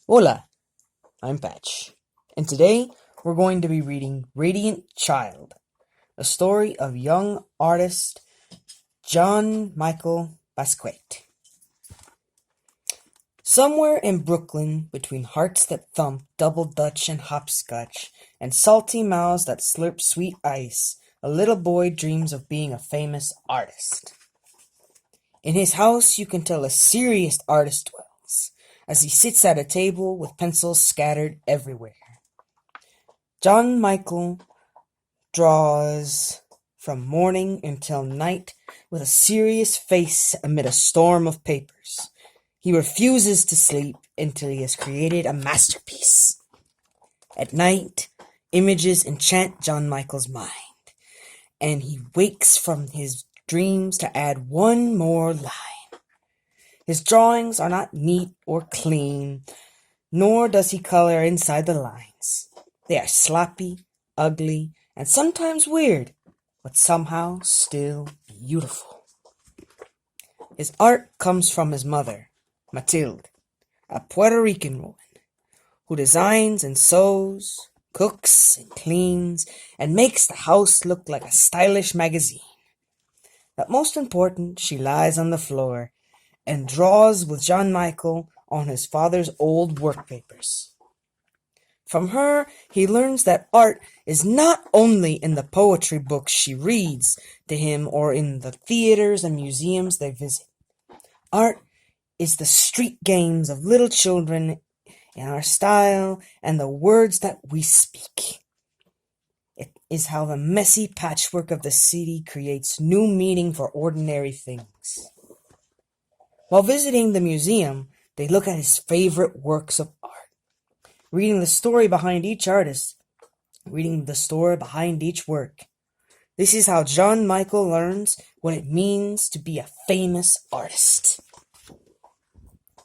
Hola, I'm Patch, and today we're going to be reading Radiant Child, a story of young artist John Michael Basquiat. Somewhere in Brooklyn, between hearts that thump double Dutch and hopscotch, and salty mouths that slurp sweet ice, a little boy dreams of being a famous artist. In his house you can tell a serious artist dwells, as he sits at a table with pencils scattered everywhere. John Michael draws from morning until night with a serious face amid a storm of papers. He refuses to sleep until he has created a masterpiece. At night, images enchant John Michael's mind, and he wakes from his dreams to add one more line. His drawings are not neat or clean, nor does he color inside the lines. They are sloppy, ugly, and sometimes weird, but somehow still beautiful. His art comes from his mother, Matilde, a Puerto Rican woman, who designs and sews, cooks and cleans, and makes the house look like a stylish magazine. But most important, she lies on the floor and draws with John Michael on his father's old work papers. From her, he learns that art is not only in the poetry books she reads to him or in the theaters and museums they visit. Art is the street games of little children in our style and the words that we speak. It is how the messy patchwork of the city creates new meaning for ordinary things. While visiting the museum, they look at his favorite works of art, reading the story behind each artist, reading the story behind each work. This is how John Michael learns what it means to be a famous artist.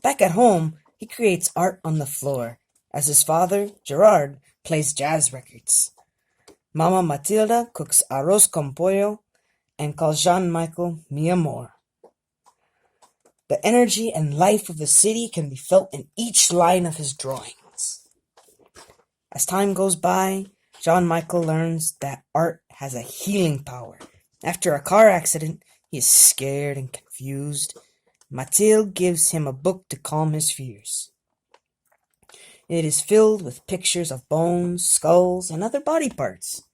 Back at home, he creates art on the floor, as his father, Gerard, plays jazz records. Mama Matilda cooks arroz con pollo and calls John Michael mi amor. The energy and life of the city can be felt in each line of his drawings. As time goes by, John Michael learns that art has a healing power. After a car accident, he is scared and confused. Mathilde gives him a book to calm his fears. It is filled with pictures of bones, skulls, and other body parts.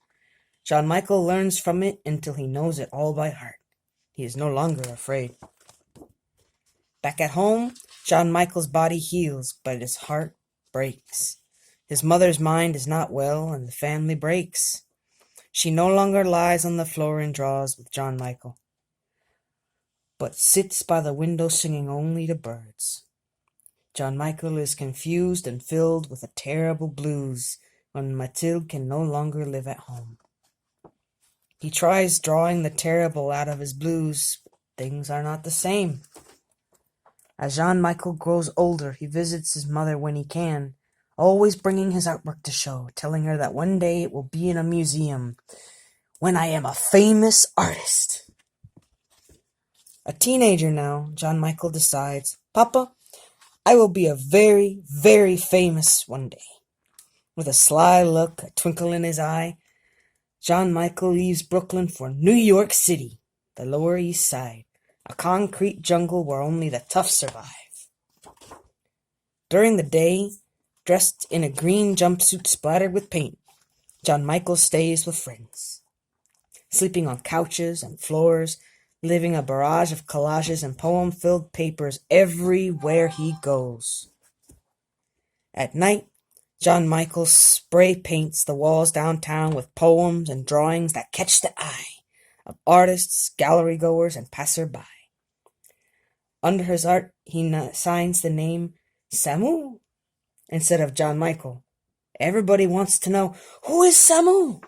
John Michael learns from it until he knows it all by heart. He is no longer afraid. Back at home, John Michael's body heals, but his heart breaks. His mother's mind is not well, and the family breaks. She no longer lies on the floor and draws with John Michael, but sits by the window singing only to birds. John Michael is confused and filled with a terrible blues when Mathilde can no longer live at home. He tries drawing the terrible out of his blues, but things are not the same. As John Michael grows older, he visits his mother when he can, always bringing his artwork to show, telling her that one day it will be in a museum, when I am a famous artist. A teenager now, John Michael decides, Papa, I will be a very, very famous one day. With a sly look, a twinkle in his eye, John Michael leaves Brooklyn for New York City, the Lower East Side, a concrete jungle where only the tough survive. During the day, dressed in a green jumpsuit splattered with paint, John Michael stays with friends, sleeping on couches and floors, living a barrage of collages and poem-filled papers everywhere he goes. At night, John Michael spray paints the walls downtown with poems and drawings that catch the eye of artists, gallery goers, and passerby. Under his art, he signs the name Samu instead of John Michael. Everybody wants to know, who is Samu?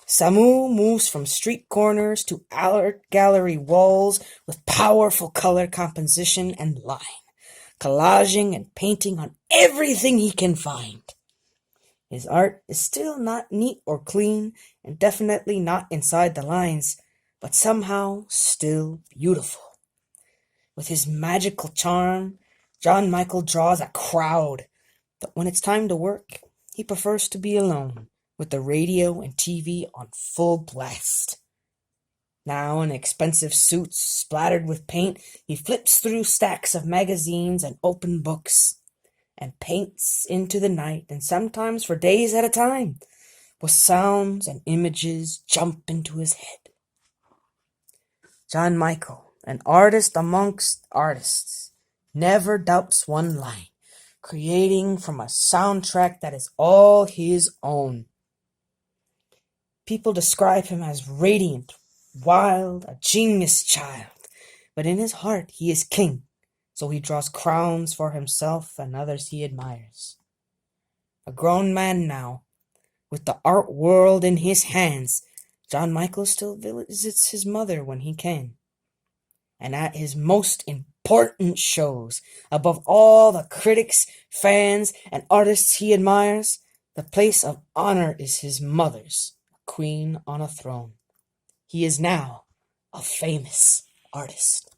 Samu moves from street corners to art gallery walls with powerful color composition and line, collaging and painting on everything he can find. His art is still not neat or clean, and definitely not inside the lines, but somehow still beautiful. With his magical charm, John Michael draws a crowd, but when it's time to work, he prefers to be alone, with the radio and TV on full blast. Now in expensive suits splattered with paint, he flips through stacks of magazines and open books, and paints into the night, and sometimes for days at a time, with sounds and images jump into his head. John Michael, an artist amongst artists, never doubts one line, creating from a soundtrack that is all his own. People describe him as radiant, wild, a genius child, but in his heart he is king, so he draws crowns for himself and others he admires. A grown man now, with the art world in his hands, John Michael still visits his mother when he can. And at his most important shows, above all the critics, fans, and artists he admires, the place of honor is his mother's, a queen on a throne. He is now a famous artist.